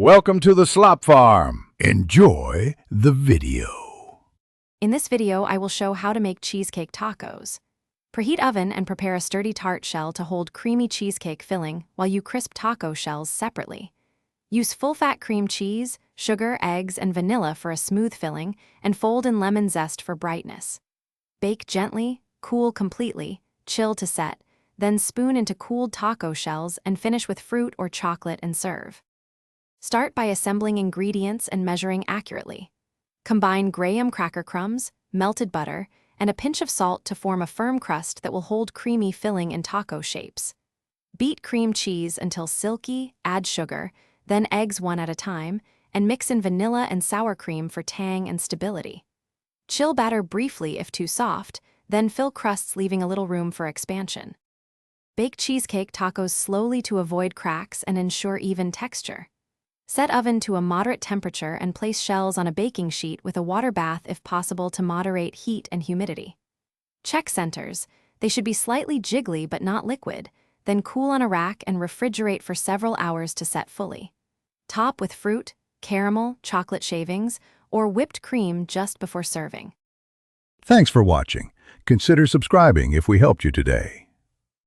Welcome to the Slop Farm. Enjoy the video. In this video, I will show how to make cheesecake tacos. Preheat oven and prepare a sturdy tart shell to hold creamy cheesecake filling while you crisp taco shells separately. Use full-fat cream cheese, sugar, eggs, and vanilla for a smooth filling, and fold in lemon zest for brightness. Bake gently, cool completely, chill to set, then spoon into cooled taco shells and finish with fruit or chocolate and serve. Start by assembling ingredients and measuring accurately. Combine graham cracker crumbs, melted butter, and a pinch of salt to form a firm crust that will hold creamy filling in taco shapes. Beat cream cheese until silky, add sugar, then eggs one at a time, and mix in vanilla and sour cream for tang and stability. Chill batter briefly if too soft, then fill crusts leaving a little room for expansion. Bake cheesecake tacos slowly to avoid cracks and ensure even texture. Set oven to a moderate temperature and place shells on a baking sheet with a water bath if possible to moderate heat and humidity. Check centers. They should be slightly jiggly but not liquid, then cool on a rack and refrigerate for several hours to set fully. Top with fruit, caramel, chocolate shavings, or whipped cream just before serving. Thanks for watching. Consider subscribing if we helped you today.